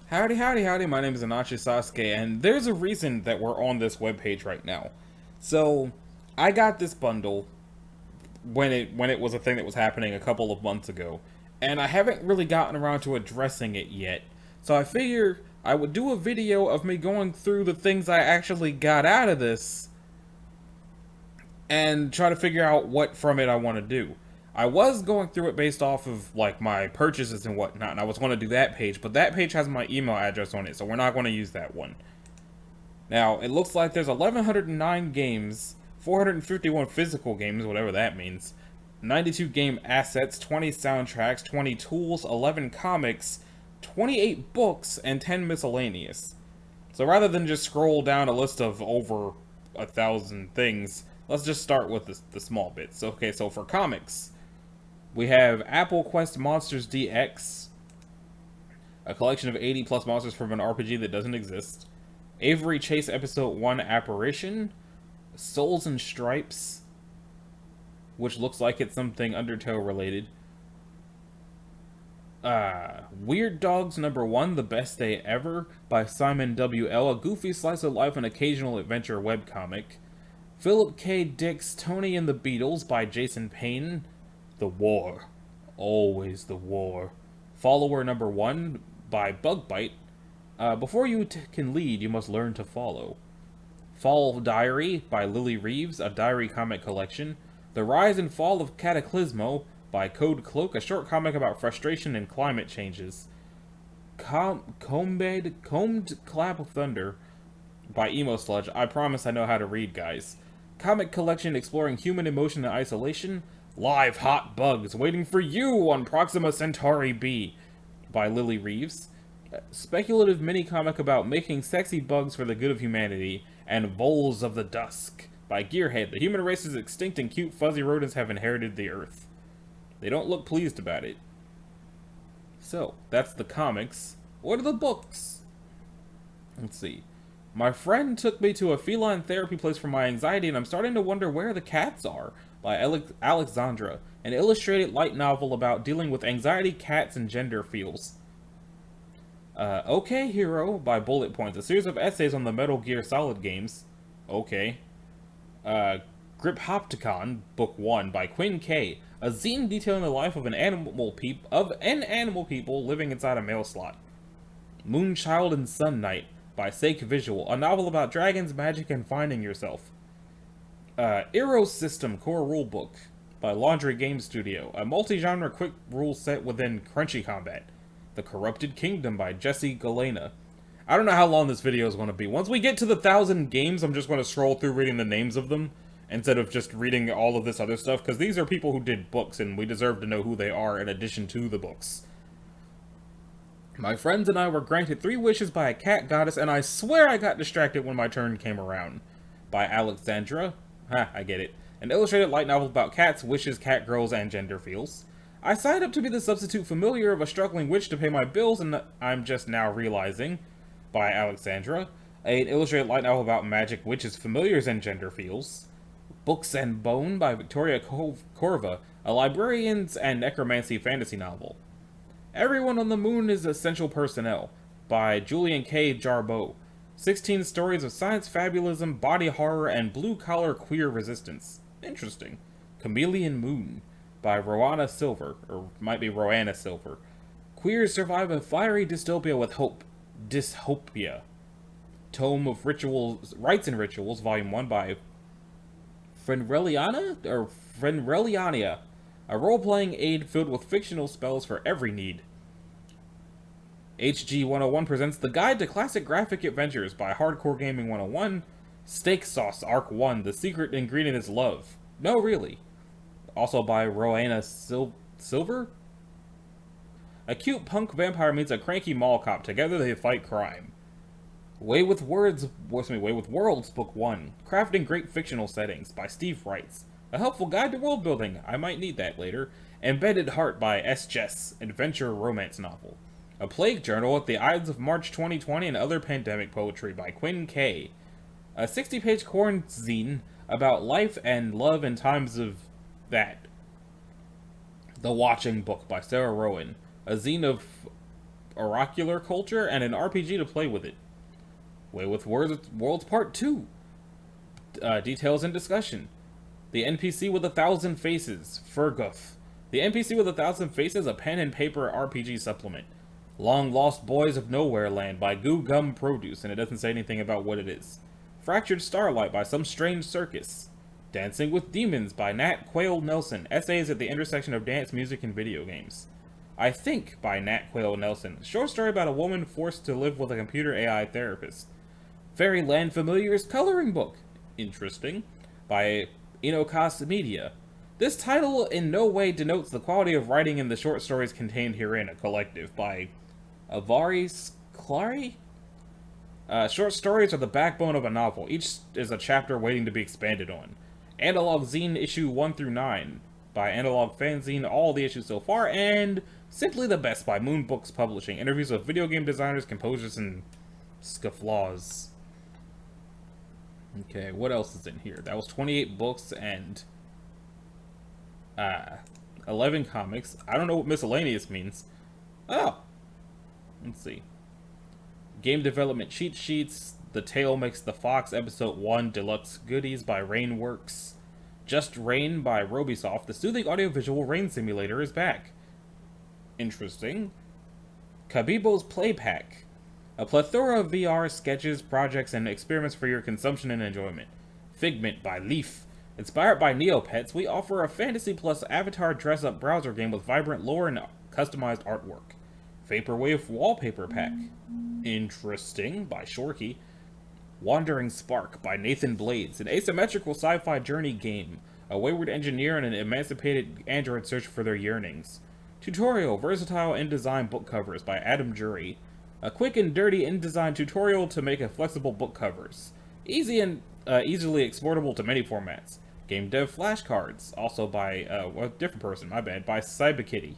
Howdy, howdy, howdy, my name is Anachi Sasuke, and there's a reason that we're on this webpage right now. So, I got this bundle when it was a thing that was happening a couple of months ago, and I haven't really gotten around to addressing it yet. So I figured I would do a video of me going through the things I actually got out of this, and try to figure out what from it I want to do. I was going through it based off of like my purchases and whatnot, and I was going to do that page, but that page has my email address on it, so we're not going to use that one. Now, it looks like there's 1,109 games, 451 physical games, whatever that means, 92 game assets, 20 soundtracks, 20 tools, 11 comics, 28 books, and 10 miscellaneous. So rather than just scroll down a list of over 1,000 things, let's just start with the small bits. Okay, so for comics, we have Apple Quest Monsters DX, a collection of 80 plus monsters from an RPG that doesn't exist. Avery Chase Episode 1 Apparition, Souls and Stripes, which looks like it's something Undertale related. Weird Dogs Number 1, The Best Day Ever, by Simon W.L., a goofy slice of life and occasional adventure webcomic. Philip K. Dick's Tony and the Beatles, by Jason Payne. The War. Always the War. Follower Number 1, by Bugbite. Before you can lead, you must learn to follow. Fall Diary, by Lily Reeves, a diary comic collection. The Rise and Fall of Cataclysmo, by Code Cloak, a short comic about frustration and climate changes. Combed Clap of Thunder, by Emo Sludge. I promise I know how to read, guys. Comic collection exploring human emotion and isolation. Live Hot Bugs Waiting for You on Proxima Centauri B, by Lily Reeves. Speculative mini-comic about making sexy bugs for the good of humanity. And Voles of the Dusk, by Gearhead. The human race is extinct and cute fuzzy rodents have inherited the earth. They don't look pleased about it. So, that's the comics. What are the books? Let's see. My friend took me to a feline therapy place for my anxiety, and I'm starting to wonder where the cats are, by Alexandra, an illustrated light novel about dealing with anxiety, cats, and gender feels. Okay Hero, by Bullet Points, a series of essays on the Metal Gear Solid games. Okay. Griphopticon, Book 1, by Quinn K, a zine detailing the life of an animal people living inside a mail slot. Moonchild and Sun Knight, by Sake Visual, a novel about dragons, magic, and finding yourself. Eros System Core Rulebook, by Laundry Game Studio, a multi-genre quick rule set within Crunchy Combat. The Corrupted Kingdom, by Jesse Galena. I don't know how long this video is going to be. Once we get to the 1,000 games, I'm just going to scroll through reading the names of them, instead of just reading all of this other stuff, because these are people who did books, and we deserve to know who they are in addition to the books. My friends and I were granted 3 wishes by a cat goddess, and I swear I got distracted when my turn came around. By Alexandra. Ha, I get it. An illustrated light novel about cats, wishes, cat girls, and gender feels. I signed up to be the substitute familiar of a struggling witch to pay my bills, and I'm just now realizing. By Alexandra. An illustrated light novel about magic, witches, familiars, and gender feels. Books and Bone, by Victoria Corva, a librarians and necromancy fantasy novel. Everyone on the Moon is Essential Personnel, by Julian K. Jarboe. 16 stories of science fabulism, body horror, and blue-collar queer resistance. Interesting. Chameleon Moon, by Roanna Silver, or might be Roanna Silver. Queers survive a fiery dystopia with hope. Dystopia. Tome of Rituals, Rites and Rituals, Volume 1, by Frenreliania, a role-playing aid filled with fictional spells for every need. HG 101 presents The Guide to Classic Graphic Adventures, by Hardcore Gaming 101. Steak Sauce Arc 1, The Secret Ingredient is Love. No, really. Also by Roanna Silver. A cute punk vampire meets a cranky mall cop. Together they fight crime. Way with Worlds, Book 1. Crafting Great Fictional Settings, by Steve Wrights. A helpful guide to world building. I might need that later. Embedded Heart, by S. Jess. Adventure romance novel. A Plague Journal at the Ides of March 2020 and Other Pandemic Poetry, by Quinn K. A 60-page quarantine about life and love in times of that. The Watching Book, by Sarah Rowan. A zine of oracular culture, and an RPG to play with it. Way with Worlds Part 2. Details and discussion. The NPC with 1,000 Faces, Ferguth. The NPC with 1,000 Faces, a pen and paper RPG supplement. Long Lost Boys of Nowhere Land by Goo Gum Produce, and it doesn't say anything about what it is. Fractured Starlight by Some Strange Circus. Dancing with Demons by Nat Quayle Nelson, essays at the intersection of dance, music, and video games. I Think by Nat Quayle Nelson, short story about a woman forced to live with a computer AI therapist. Fairyland Familiar's Coloring Book, interesting, by Inokas Media. This title in no way denotes the quality of writing in the short stories contained herein, a collective, by Avaris Clary? Short stories are the backbone of a novel. Each is a chapter waiting to be expanded on. Analog Zine issue 1 through 9 by Analog Fanzine, all the issues so far, and Simply the Best by Moon Books Publishing. Interviews with video game designers, composers, and scufflaws. Okay, what else is in here? That was 28 books and 11 comics. I don't know what miscellaneous means. Oh! Let's see. Game development cheat sheets. The Tail Makes the Fox Episode 1 Deluxe Goodies by Rainworks. Just Rain by Robisoft. The soothing audiovisual rain simulator is back. Interesting. Kabibo's Play Pack. A plethora of VR sketches, projects, and experiments for your consumption and enjoyment. Figment by Leaf. Inspired by Neopets, we offer a fantasy plus avatar dress-up browser game with vibrant lore and customized artwork. Vaporwave Wallpaper Pack. Interesting, by Shorkey. Wandering Spark by Nathan Blades, an asymmetrical sci-fi journey game. A wayward engineer and an emancipated android search for their yearnings. Tutorial, versatile InDesign book covers by Adam Jury. A quick and dirty InDesign tutorial to make a flexible book covers. Easy and easily exportable to many formats. Game dev flashcards, also by a different person, my bad, by CyberKitty.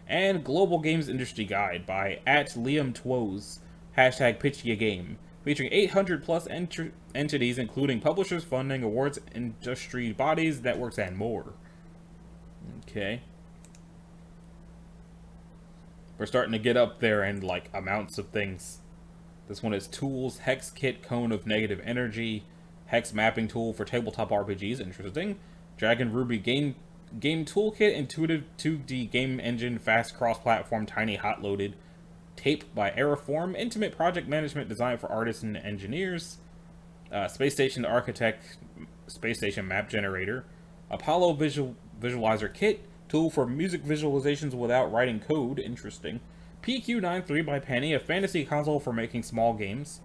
And Global Games Industry Guide by @LiamTwoes, #PitchYaGame, featuring 800 plus entities including publishers, funding, awards, industry bodies, networks, and more. Okay. We're starting to get up there in, like, amounts of things. This one is Tools, Hex Kit, Cone of Negative Energy, Hex Mapping Tool for Tabletop RPGs, interesting. Dragon Ruby Game Toolkit, Intuitive 2D Game Engine, Fast Cross-Platform, Tiny Hot-Loaded. Tape by Aeroform, Intimate Project Management designed for artists and engineers. Space Station Architect, Space Station Map Generator. Apollo Visualizer Kit, tool for music visualizations without writing code, interesting. PQ93 by Penny, a fantasy console for making small games.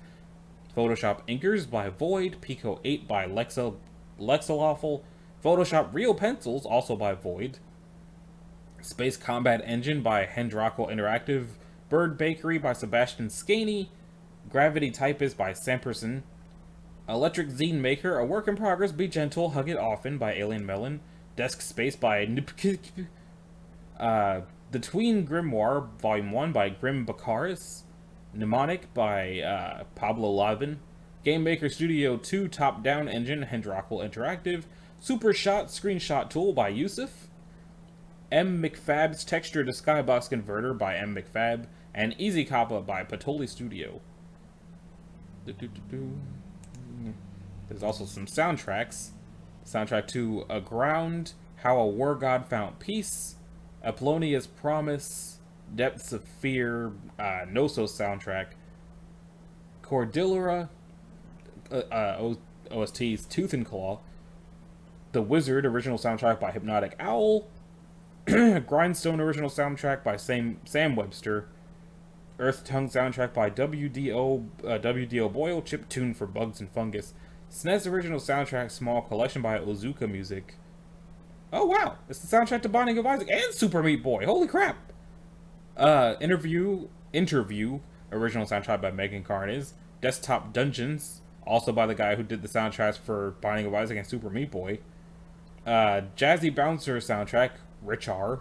Photoshop Inkers by Void, Pico 8 by Lexalawful, Photoshop Real Pencils, also by Void. Space Combat Engine by Hendraco Interactive, Bird Bakery by Sebastian Scaney, Gravity Typist by Samperson, Electric Zine Maker, a work in progress, be gentle, hug it often by Alien Melon, Desk Space by The Tween Grimoire, Volume 1 by Grim Bakaris, Mnemonic by Pablo Lavin, Game Maker Studio 2 Top-Down Engine, Hendraco Interactive, Super Shot Screenshot Tool by Yusuf, M. McFab's Texture to Skybox Converter by M. McFab, and Easy Kappa by Patoli Studio. There's also some soundtracks. Soundtrack to Aground, How a War God Found Peace, Apollonia's Promise, Depths of Fear, Noso soundtrack, Cordillera, OST's Tooth and Claw, The Wizard original soundtrack by Hypnotic Owl, Grindstone original soundtrack by Sam Webster, Earth Tongue soundtrack by WDO Boyle, Chiptune for Bugs and Fungus, SNES original soundtrack Small Collection by Ozuka Music. Oh wow, it's the soundtrack to Binding of Isaac and Super Meat Boy, holy crap! Interview original soundtrack by Megan Carnes, Desktop Dungeons, also by the guy who did the soundtracks for Binding of Isaac and Super Meat Boy. Jazzy Bouncer soundtrack, Rich R.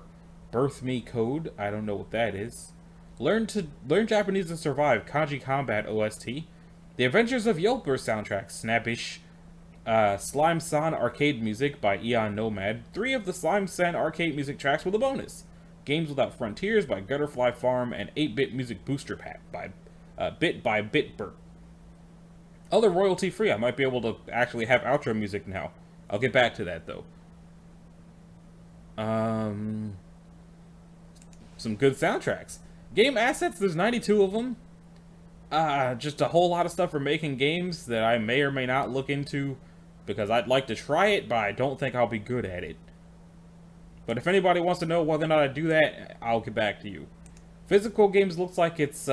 Birth Me Code, I don't know what that is. Learn Japanese and Survive, Kanji Combat OST. The Adventures of Yelper soundtrack, Snappish. Slime-san arcade music by Eon Nomad. 3 of the Slime-san arcade music tracks with a bonus. Games Without Frontiers by Gutterfly Farm, and 8-Bit Music Booster Pack by Bit by Bitbert. Other royalty free. I might be able to actually have outro music now. I'll get back to that though. Some good soundtracks. Game assets, there's 92 of them. Just a whole lot of stuff for making games that I may or may not look into because I'd like to try it, but I don't think I'll be good at it. But if anybody wants to know whether or not I do that, I'll get back to you. Physical games looks like it's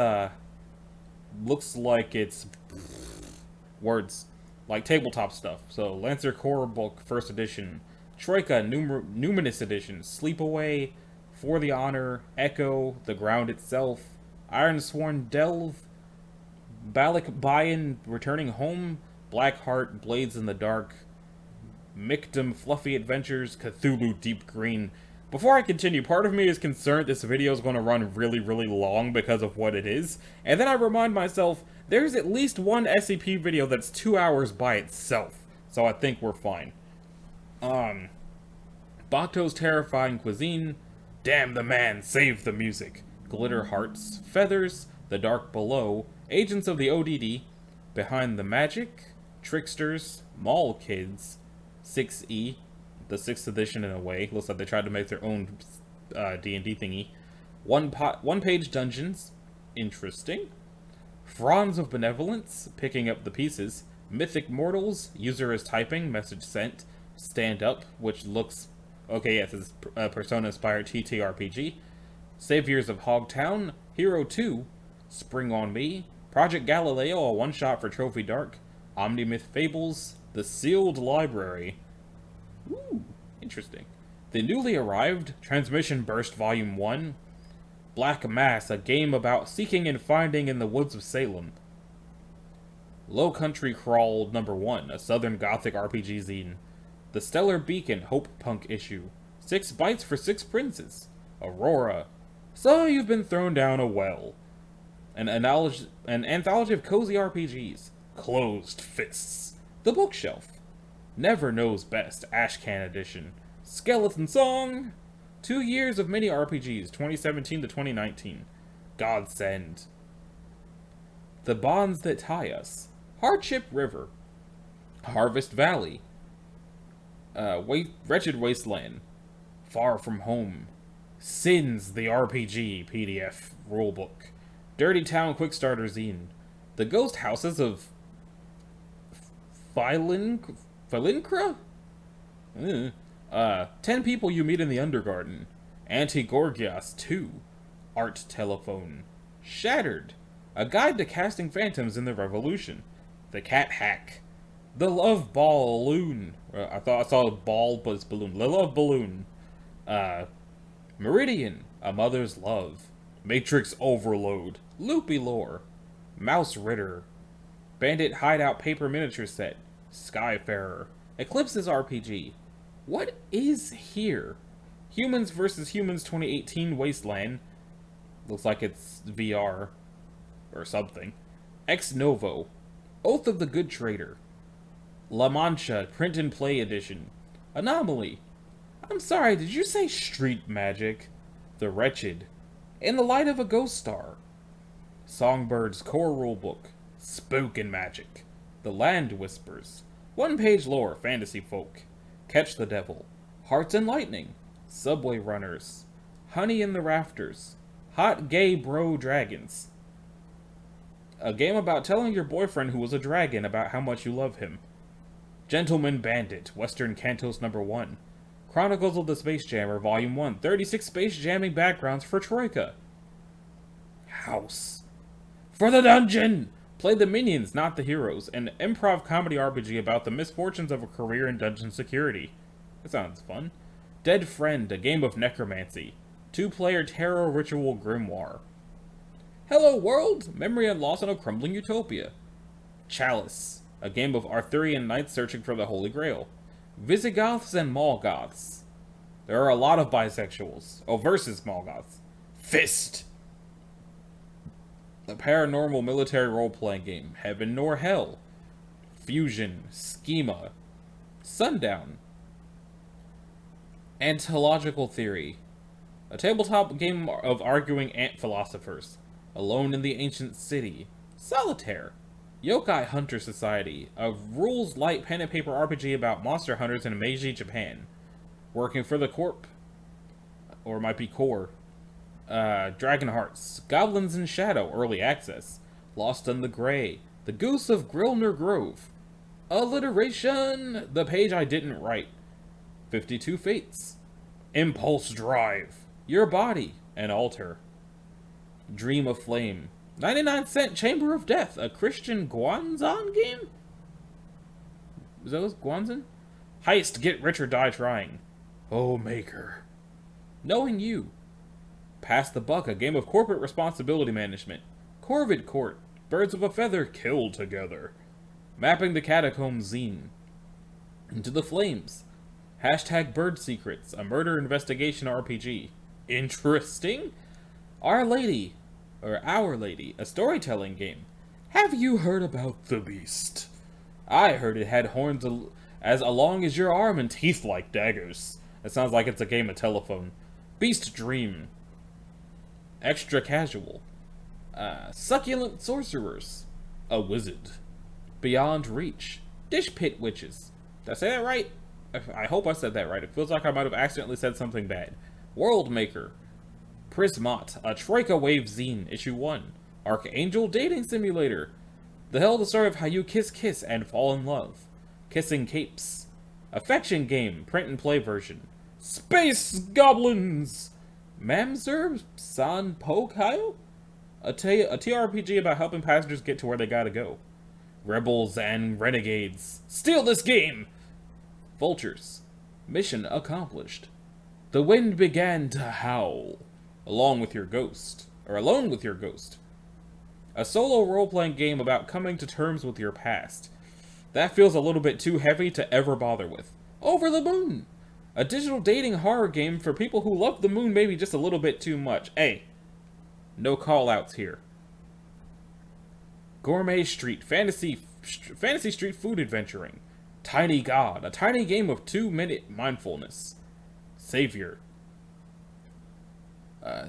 words. Like tabletop stuff. So, Lancer Core Book, 1st edition. Troika, Numinous edition. Sleepaway, For the Honor, Echo, The Ground Itself, Ironsworn Delve, Balak Bayan Returning Home, Blackheart, Blades in the Dark, Micdom Fluffy Adventures, Cthulhu Deep Green. Before I continue, part of me is concerned this video is going to run really, really long because of what it is, and then I remind myself, there's at least one SCP video that's 2 hours by itself, so I think we're fine. Bakuto's Terrifying Cuisine, Damn the Man, Save the Music, Glitter Hearts, Feathers, The Dark Below, Agents of the ODD, Behind the Magic, Tricksters, Mall Kids, 6E, the 6th edition in a way. Looks like they tried to make their own D&D thingy. One-page dungeons, interesting. Fronds of Benevolence, Picking Up the Pieces. Mythic Mortals, User is Typing, Message Sent. Stand Up, which looks... okay, yes, it's Persona-inspired TTRPG. Saviors of Hogtown, Hero 2, Spring on Me, Project Galileo, a one-shot for Trophy Dark, Omnimyth Fables, The Sealed Library. Ooh, interesting. The Newly Arrived, Transmission Burst Volume 1, Black Mass, a game about seeking and finding in the woods of Salem. Low Country Crawl No. 1, a Southern Gothic RPG zine. The Stellar Beacon, Hope Punk issue. 6 Bites for 6 Princes. Aurora. So you've been thrown down a well. An anthology of cozy RPGs. Closed Fists. The Bookshelf. Never Knows Best, Ashcan Edition. Skeleton Song. 2 years of mini RPGs, 2017 to 2019. Godsend. The Bonds That Tie Us. Hardship River. Harvest Valley. Wretched Wasteland. Far From Home. Sins, the RPG PDF rulebook. Dirty Town Quickstarter Zine. The Ghost Houses of Philincra? 10 People You Meet in the Undergarden. Anti-Gorgias 2. Art Telephone. Shattered. A Guide to Casting Phantoms in the Revolution. The Cat Hack. The Love Balloon. I thought I saw a ball, but it's balloon. The Love Balloon. Meridian. A Mother's Love. Matrix Overload. Loopy Lore. Mouse Ritter. Bandit Hideout Paper Miniature Set. Skyfarer. Eclipse's RPG. What is here? Humans vs. Humans 2018 Wasteland. Looks like it's VR. Or something. Ex Novo. Oath of the Good Trader. La Mancha Print and Play Edition. Anomaly. I'm sorry, did you say Street Magic? The Wretched. In the Light of a Ghost Star. Songbird's Core Rulebook. Spook and Magic. The Land Whispers. One-page lore, fantasy folk. Catch the Devil. Hearts and Lightning. Subway Runners. Honey in the Rafters. Hot Gay Bro Dragons. A game about telling your boyfriend who was a dragon about how much you love him. Gentleman Bandit, Western Cantos No. 1. Chronicles of the Space Jammer, Volume 1. 36 space jamming backgrounds for Troika. House. For the dungeon! Play the minions, not the heroes. An improv comedy RPG about the misfortunes of a career in dungeon security. That sounds fun. Dead Friend, a game of necromancy. 2-player tarot ritual grimoire. Hello World! Memory and loss in a crumbling utopia. Chalice, a game of Arthurian knights searching for the Holy Grail. Visigoths and Molgoths. There are a lot of bisexuals. Oh, versus Molgoths. Fist! A paranormal military role-playing game. Heaven Nor Hell. Fusion. Schema. Sundown. Ontological Theory. A tabletop game of arguing ant philosophers. Alone in the Ancient City. Solitaire. Yokai Hunter Society, a rules-light pen and paper RPG about monster hunters in Meiji, Japan. Working for the Corp. Or it might be Core. Dragon Hearts. Goblins in Shadow, early access. Lost in the Grey. The Goose of Grilner Grove. Alliteration! The page I didn't write. 52 Fates. Impulse Drive. Your Body. An Altar. Dream of Flame. 99-cent Chamber of Death. A Christian Guanzan game? Is those Guanzan? Heist. Get rich or die trying. Oh, Maker. Knowing You. Pass the Buck. A game of corporate responsibility management. Corvid Court. Birds of a Feather Kill Together. Mapping the Catacombs zine. Into the Flames. Hashtag Bird Secrets, a murder investigation RPG. Interesting? Our Lady, a storytelling game. Have you heard about the Beast? I heard it had horns as long as your arm and teeth like daggers. It sounds like it's a game of telephone. Beast Dream. Extra Casual. Succulent Sorcerers. A Wizard. Beyond Reach. Dish Pit Witches. Did I say that right? I hope I said that right. It feels like I might have accidentally said something bad. World Maker. Prismot. A Troika Wave Zine. Issue 1. Archangel Dating Simulator. The story of how you kiss and fall in love. Kissing Capes. Affection Game. Print and play version. Space Goblins. Mamzer San Pokayo? A TRPG about helping passengers get to where they gotta go. Rebels and Renegades. Steal this game! Vultures. Mission accomplished. The wind began to howl. Along with your ghost. A solo role-playing game about coming to terms with your past. That feels a little bit too heavy to ever bother with. Over the Moon. A digital dating horror game for people who love the moon maybe just a little bit too much. Hey, no call-outs here. Gourmet Street. Fantasy street food adventuring. Tiny God. A tiny game of 2-minute mindfulness. Savior.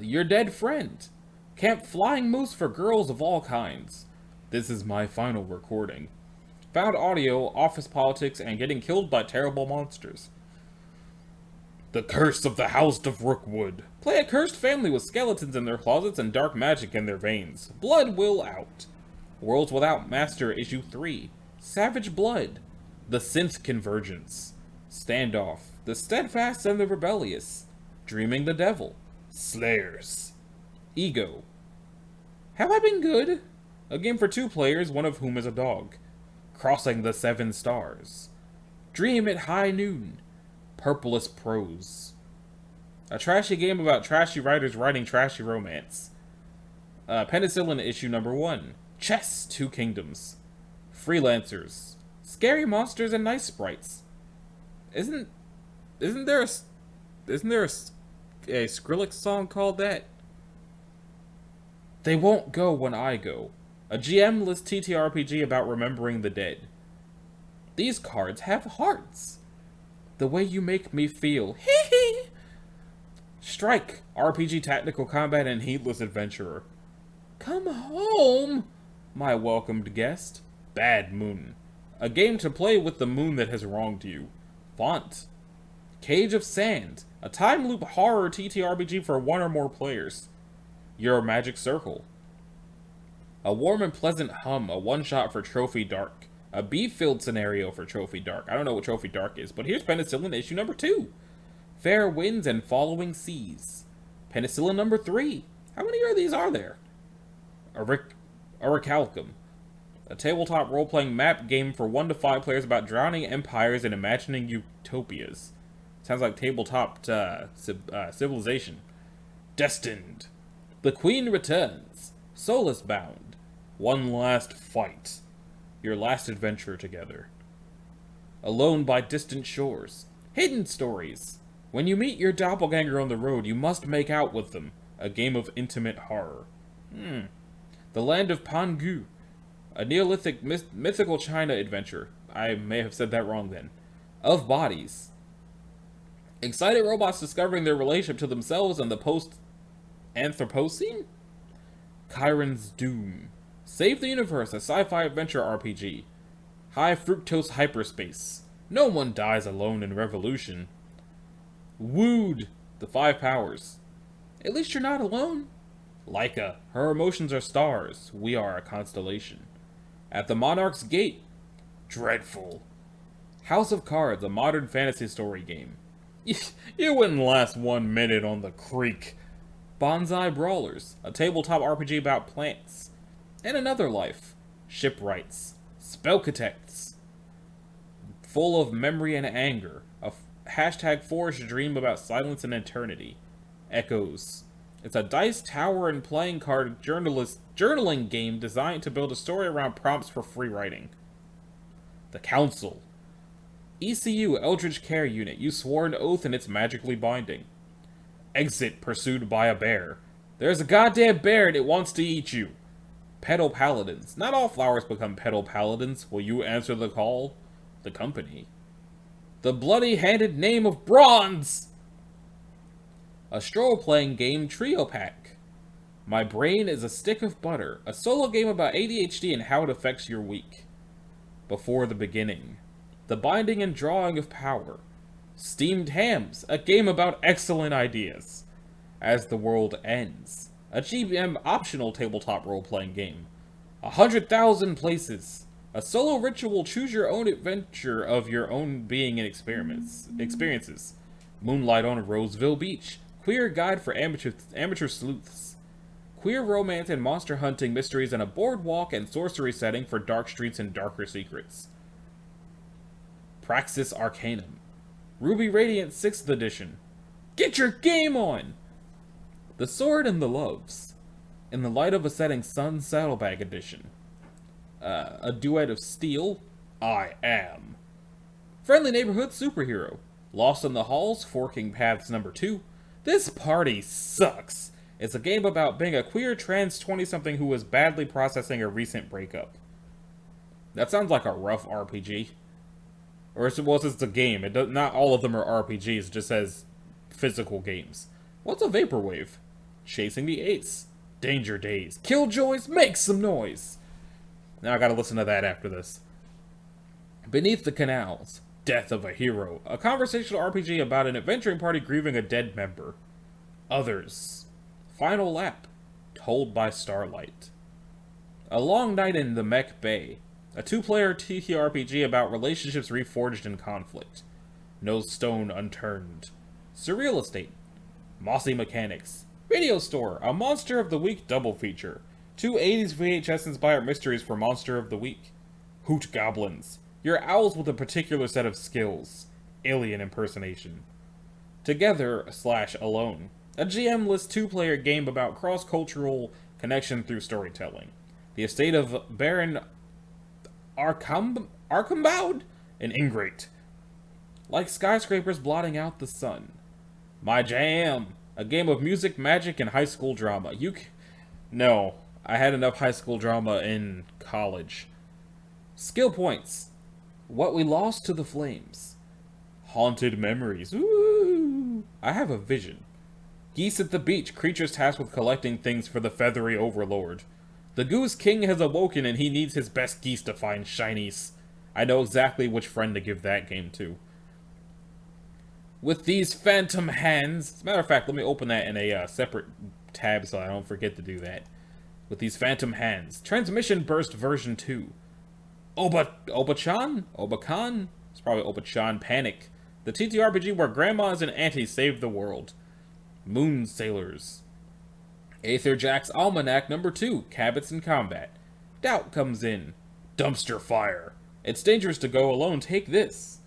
Your Dead Friend. Camp Flying Moose for girls of all kinds. This is my final recording. Found audio, office politics, and getting killed by terrible monsters. The Curse of the House of Rookwood. Play a cursed family with skeletons in their closets and dark magic in their veins. Blood will out. Worlds Without Master, Issue 3. Savage Blood. The Synth Convergence. Standoff. The Steadfast and the Rebellious. Dreaming the Devil. Slayers. Ego. Have I Been Good? A game for 2 players, one of whom is a dog. Crossing the 7 Stars. Dream at High Noon. Purpleless Prose. A trashy game about trashy writers writing trashy romance. Penicillin issue number 1. Chess, 2 Kingdoms. Freelancers. Scary monsters and nice sprites. Isn't there a Skrillex song called that? They Won't Go When I Go. A GM-less TTRPG about remembering the dead. These cards have hearts. The Way You Make Me Feel. Hee hee. Strike. RPG tactical combat and heedless adventurer. Come home, my welcomed guest. Bad Moon. A game to play with the moon that has wronged you. Font. Cage of Sand. A time loop horror TTRPG for 1 or more players. Your Magic Circle. A warm and pleasant hum. A one-shot for Trophy Dark. A beef-filled scenario for Trophy Dark. I don't know what Trophy Dark is, but here's Penicillin issue number 2. Fair Winds and Following Seas. Penicillin number 3. How many of these are there? Orichalcum. A tabletop role-playing map game for 1 to 5 players about drowning empires and imagining utopias. Sounds like tabletop civilization. Destined. The Queen Returns. Soulless Bound. One Last Fight. Your last adventure together. Alone by Distant Shores. Hidden Stories. When you meet your doppelganger on the road, you must make out with them. A game of intimate horror. The Land of Pangu. A Neolithic mythical China adventure. I may have said that wrong then. Of Bodies. Excited robots discovering their relationship to themselves and the post-Anthropocene? Chiron's Doom. Save the Universe, a sci-fi adventure RPG. High fructose hyperspace. No one dies alone in revolution. Wooed, the 5 powers. At least you're not alone. Laika, her emotions are stars. We are a constellation. At the Monarch's Gate. Dreadful. House of Cards, a modern fantasy story game. You wouldn't last 1 minute on the creek. Bonsai Brawlers, a tabletop RPG about plants. And Another Life. Shipwrights. Spellcatects. Full of memory and anger. A hashtag forged dream about silence and eternity. Echoes. It's a dice, tower, and playing card journaling game designed to build a story around prompts for free writing. The Council. ECU Eldritch Care Unit. You swore an oath and it's magically binding. Exit pursued by a bear. There's a goddamn bear and it wants to eat you. Petal Paladins. Not all flowers become Petal Paladins. Will you answer the call? The company. The bloody-handed name of Bronze! A stroll-playing game trio pack. My Brain is a Stick of Butter. A solo game about ADHD and how it affects your week. Before the Beginning. The Binding and Drawing of Power. Steamed Hams. A game about excellent ideas. As the World Ends. A GBM optional tabletop role-playing game. 100,000 Places. A solo ritual choose your own adventure of your own being and experiences. Moonlight on Roseville Beach. Queer guide for amateur sleuths. Queer romance and monster hunting mysteries in a boardwalk and sorcery setting for dark streets and darker secrets. Praxis Arcanum. Ruby Radiant 6th edition. Get your game on! The Sword and the Loves. In the Light of a Setting Sun Saddlebag edition. A duet of steel. I am. Friendly Neighborhood Superhero. Lost in the Halls, Forking Paths number 2. This party sucks. It's a game about being a queer trans 20-something who was badly processing a recent breakup. That sounds like a rough RPG. Or it's a game. Not all of them are RPGs, it just says physical games. What's a Vaporwave? Chasing the Ace. Danger Days. Killjoys, make some noise! Now I gotta listen to that after this. Beneath the Canals. Death of a Hero. A conversational RPG about an adventuring party grieving a dead member. Others. Final Lap. Told by Starlight. A Long Night in the Mech Bay. A 2-player TTRPG about relationships reforged in conflict. No Stone Unturned. Surreal Estate. Mossy Mechanics. Radio Store. A Monster of the Week double feature. 2 80s VHS-inspired mysteries for Monster of the Week. Hoot Goblins. You're owls with a particular set of skills. Alien impersonation. Together/Alone. A GM-less 2-player game about cross-cultural connection through storytelling. The Estate of Baron Archambaud? An Ingrate. Like skyscrapers blotting out the sun. My Jam! A game of music, magic, and high school drama. No, I had enough high school drama in college. Skill points. What We Lost to the Flames. Haunted Memories. Ooh! I have a vision. Geese at the Beach. Creatures tasked with collecting things for the feathery overlord. The Goose King has awoken and he needs his best geese to find shinies. I know exactly which friend to give that game to. With these phantom hands... As a matter of fact, let me open that in a separate tab so I don't forget to do that. With these phantom hands. Transmission Burst version 2. Obachan? It's probably Obachan Panic. The TTRPG where grandmas and aunties save the world. Moon Sailors. Aether Jack's Almanac number 2. Cabets in Combat. Doubt comes in. Dumpster Fire. It's dangerous to go alone. Take this.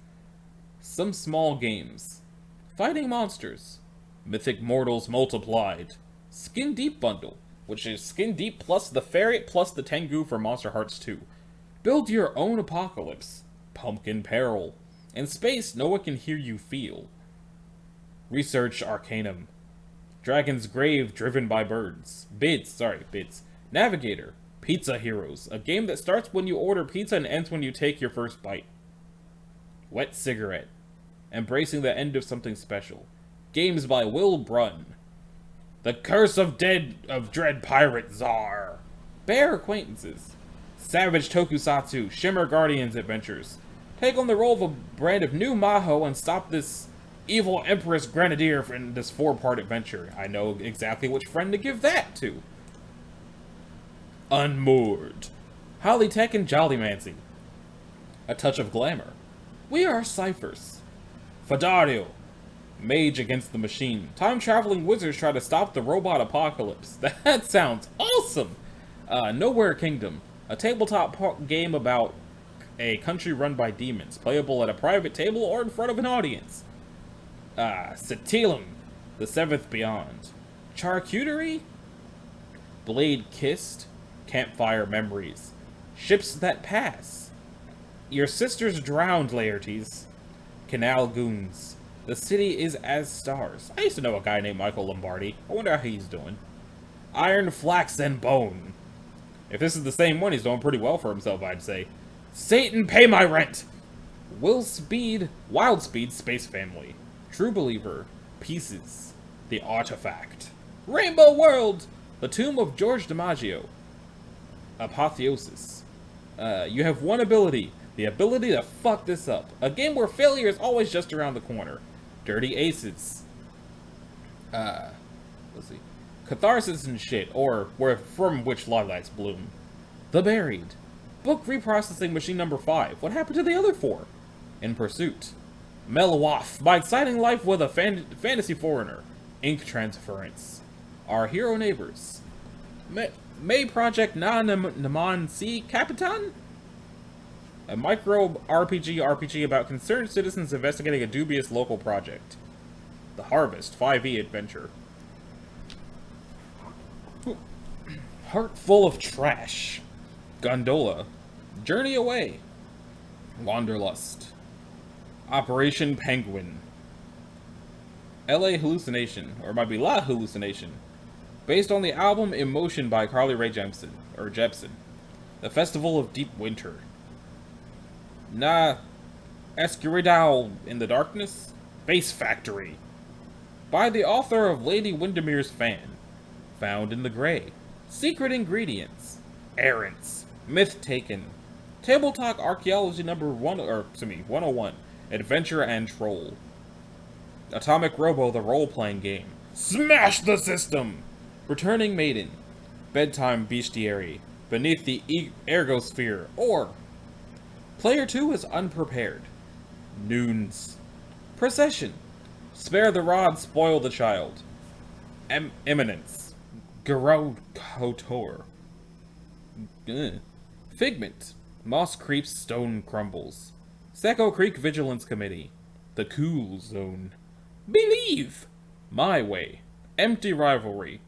Some Small Games. Fighting Monsters. Mythic Mortals Multiplied. Skin Deep Bundle, which is Skin Deep plus the Ferret plus the Tengu for Monster Hearts 2. Build your own apocalypse. Pumpkin Peril. In space, no one can hear you feel. Research Arcanum. Dragon's Grave Driven by Birds. Bids. Navigator. Pizza Heroes. A game that starts when you order pizza and ends when you take your first bite. Wet Cigarette. embracing the end of something special. Games by Will Brunn. The Curse of Dread Pirate Czar. Bear Acquaintances. Savage Tokusatsu, Shimmer Guardians Adventures. Take on the role of a brand of new Maho and stop this evil Empress Grenadier in this 4-part adventure. I know exactly which friend to give that to. Unmoored. Hollytech and Jollymancy. A Touch of Glamour. We Are Ciphers. Fadario. Mage Against the Machine. Time-traveling wizards try to stop the robot apocalypse. That sounds awesome! Nowhere Kingdom. A tabletop game about a country run by demons, playable at a private table or in front of an audience. Satilum, The Seventh Beyond. Charcuterie? Blade Kissed, Campfire Memories. Ships That Pass. Your Sisters Drowned, Laertes. Canal Goons. The City is as Stars. I used to know a guy named Michael Lombardi. I wonder how he's doing. Iron, Flax, and Bone. If this is the same one, he's doing pretty well for himself, I'd say. Satan, Pay My Rent! Wild Speed, Space Family. True Believer, Pieces. The Artifact. Rainbow World! The Tomb of George DiMaggio. Apotheosis. You have one ability. The ability to fuck this up. A game where failure is always just around the corner. Dirty Aces. Let's see. Catharsis and Shit, or From Which Lilacs Bloom. The Buried. Book Reprocessing Machine Number 5. What happened to the other 4? In Pursuit. Melwaf. My Exciting Life with a Fantasy Foreigner. Ink Transference. Our Hero Neighbors. May Project Na Naman Si Capitan? A micro RPG about concerned citizens investigating a dubious local project. The Harvest 5e Adventure. Heart Full of Trash. Gondola. Journey Away. Wanderlust. Operation Penguin. LA Hallucination, or it might be La Hallucination. Based on the album Emotion by Carly Rae Jepsen. The Festival of Deep Winter. Escuridao in the Darkness? Face Factory. By the author of Lady Windermere's Fan. Found in the Grey. Secret Ingredients. Errants. Myth Taken. Table Talk Archaeology number 101. Adventure and Troll. Atomic Robo, the role-playing game. Smash the System! Returning Maiden. Bedtime Bestiary. Beneath the Ergosphere. Or Player 2 is Unprepared. Noons. Procession. Spare the Rod, Spoil the Child. Eminence. Garou Kotor. Figment. Moss Creeps, Stone Crumbles. Secco Creek Vigilance Committee. The Cool Zone. Believe! My Way. Empty Rivalry.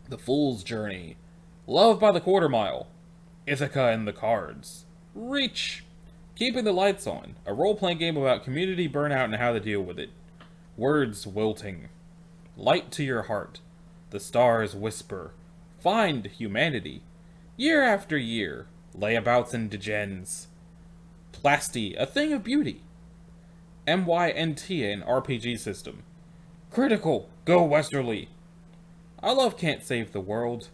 The Fool's Journey. Love by the Quarter Mile. Ithaca and the Cards. Reach. Keeping the Lights On. A role-playing game about community burnout and how to deal with it. Words Wilting. Light to Your Heart. The Stars Whisper. Find Humanity. Year After Year. Layabouts and Degens. Plasty, A Thing of Beauty. MYNT, an RPG system. Critical, Go Westerly. I Love Can't Save the World.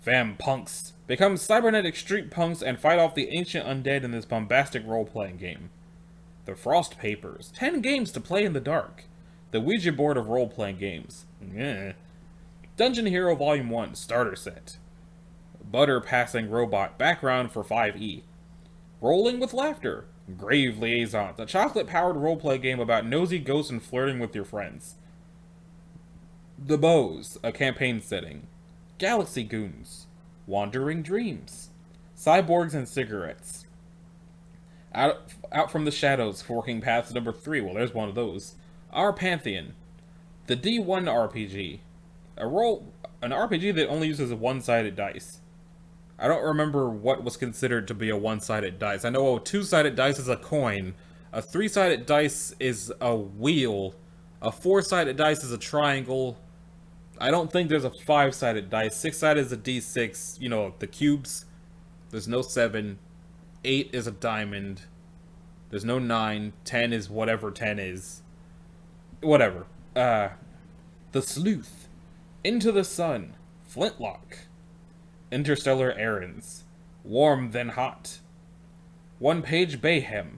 Vampunks. Become cybernetic street punks and fight off the ancient undead in this bombastic role-playing game. The Frost Papers. 10 games to play in the dark. The Ouija board of role-playing games. Dungeon Hero Volume 1, Starter Set. Butter Passing Robot, background for 5e. Rolling with Laughter. Grave Liaisons, a chocolate-powered roleplay game about nosy ghosts and flirting with your friends. The Bows, a campaign setting. Galaxy Goons. Wandering Dreams. Cyborgs and Cigarettes. Out from the Shadows, Forking Paths number 3, well there's one of those. Our Pantheon. The D1 RPG. An RPG that only uses one-sided dice. I don't remember what was considered to be a one-sided dice. I know a two-sided dice is a coin. A three-sided dice is a wheel. A four-sided dice is a triangle. I don't think there's a five-sided dice. Six-sided is a D6. You know, the cubes. There's no 7. 8 is a diamond. There's no 9. 10 is whatever 10 is. Whatever. The Sleuth. Into the Sun. Flintlock. Interstellar Errands. Warm Then Hot. One-Page Bayhem.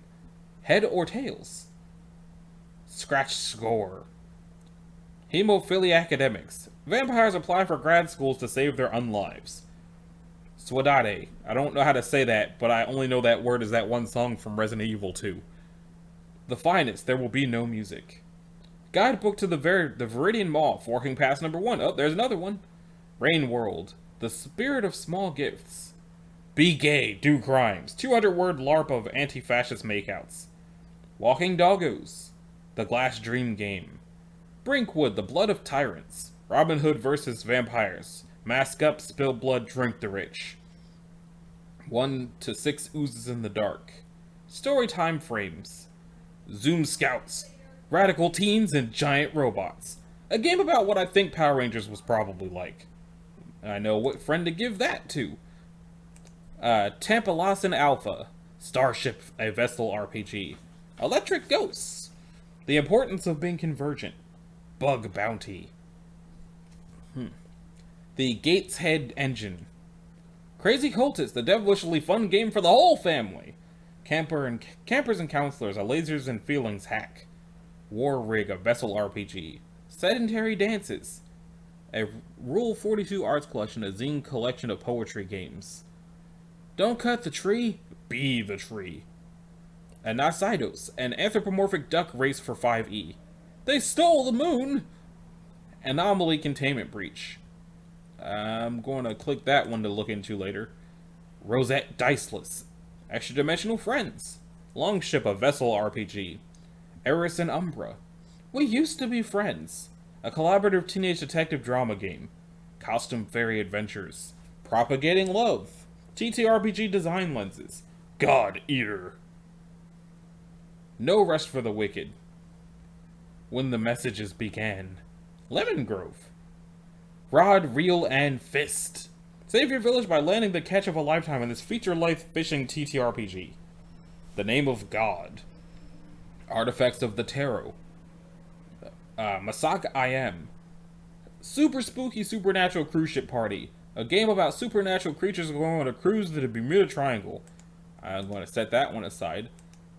Head or Tails. Scratch Score. Hemophilia Academics. Vampires apply for grad schools to save their unlives. Swadade. I don't know how to say that, but I only know that word is that one song from Resident Evil 2. The Finest. There Will Be No Music. Guidebook to the Viridian Moth. Working past number 1. Oh, there's another one. Rain World. The Spirit of Small Gifts. Be Gay. Do Crimes. 200-word LARP of anti-fascist makeouts. Walking Doggos. The Glass Dream Game. Brinkwood. The Blood of Tyrants. Robin Hood vs. Vampires. Mask up, spill blood, drink the rich. 1 to 6 oozes in the dark. Storytime frames. Zoom Scouts. Radical teens and giant robots. A game about what I think Power Rangers was probably like. I know what friend to give that to. Tampalasan Alpha. Starship, a Vestal RPG. Electric Ghosts. The Importance of Being Convergent. Bug Bounty. The Gateshead Engine. Crazy Cultists, the devilishly fun game for the whole family. Campers and Counselors, a lasers and feelings hack. War Rig, a Vessel RPG. Sedentary Dances. A Rule 42 arts collection, a zine collection of poetry games. Don't cut the tree, be the tree. Anasidos, an anthropomorphic duck race for 5e. They stole the moon! Anomaly Containment Breach. I'm going to click that one to look into later. Rosette Diceless. Extra Dimensional Friends. Longship, a Vessel RPG. Eris and Umbra. We Used to Be Friends. A collaborative teenage detective drama game. Costume Fairy Adventures. Propagating Love. TTRPG Design Lenses. God Eater. No Rest for the Wicked. When the Messages Began. Lemon Grove. Rod, Reel, and Fist. Save your village by landing the catch of a lifetime in this feature-length fishing TTRPG. The Name of God. Artifacts of the Tarot. Masaka I Am. Super Spooky Supernatural Cruise Ship Party. A game about supernatural creatures going on a cruise to the Bermuda Triangle. I'm going to set that one aside.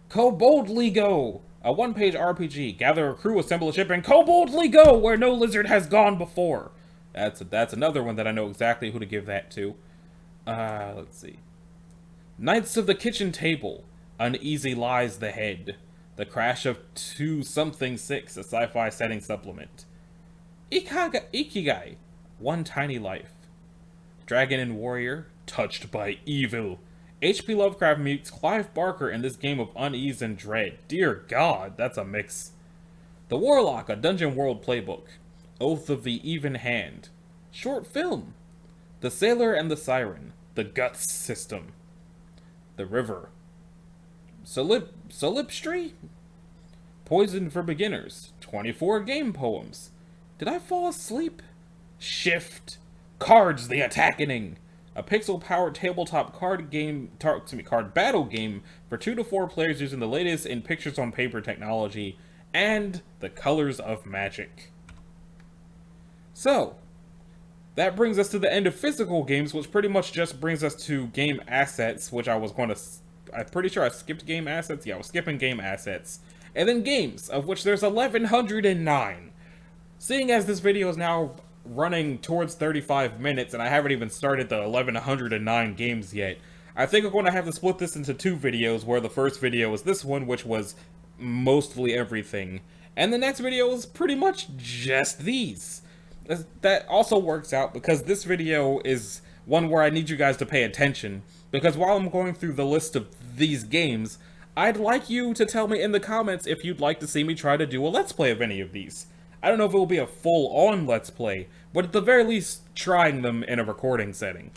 Koboldly Go. A one-page RPG. Gather a crew, assemble a ship, and koboldly go where no lizard has gone before. That's another one that I know exactly who to give that to. Let's see. Knights of the Kitchen Table. Uneasy Lies the Head. The Crash of 2-something-6, a sci-fi setting supplement. Ikigai. One Tiny Life. Dragon and Warrior. Touched by Evil. H.P. Lovecraft meets Clive Barker in this game of unease and dread. Dear God, that's a mix. The Warlock, a Dungeon World playbook. Oath of the Even Hand. Short film. The Sailor and the Siren. The Guts System. The River. Solipstry? Poison for Beginners. 24 game poems. Did I fall asleep? Shift. Cards the Attackening. A pixel-powered tabletop card battle game for 2 to 4 players using the latest in pictures-on-paper technology and the colors of magic. So, that brings us to the end of physical games, which pretty much just brings us to game assets, which I'm pretty sure I skipped game assets. Yeah, I was skipping game assets. And then games, of which there's 1,109. Seeing as this video is now running towards 35 minutes, and I haven't even started the 1,109 games yet, I think I'm going to have to split this into 2 videos, where the first video is this one, which was mostly everything, and the next video is pretty much just these. That also works out, because this video is one where I need you guys to pay attention, because while I'm going through the list of these games, I'd like you to tell me in the comments if you'd like to see me try to do a Let's Play of any of these. I don't know if it will be a full-on Let's Play, but at the very least, trying them in a recording setting.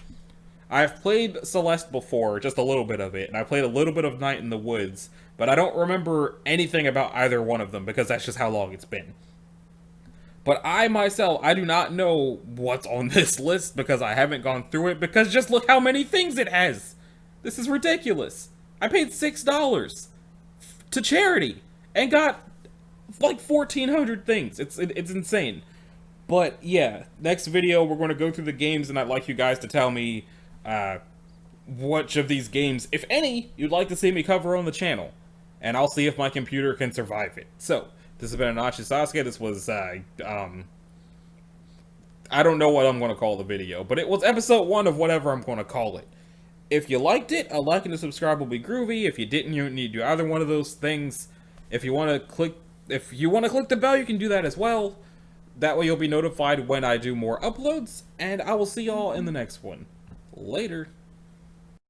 I've played Celeste before, just a little bit of it, and I played a little bit of Night in the Woods, but I don't remember anything about either one of them, because that's just how long it's been. But I myself, I do not know what's on this list, because I haven't gone through it, because just look how many things it has! This is ridiculous! I paid $6 to charity and got like 1,400 things. It's insane. But yeah, next video we're going to go through the games, and I'd like you guys to tell me which of these games, if any, you'd like to see me cover on the channel, and I'll see if my computer can survive it. So this has been Anachi Sasuke. This was I don't know what I'm going to call the video, but it was episode 1 of whatever I'm going to call it. If you liked it, a like and a subscribe will be groovy. If you didn't, you need to do either one of those things. If you want to click the bell, you can do that as well. That way you'll be notified when I do more uploads, and I will see y'all in the next one. Later.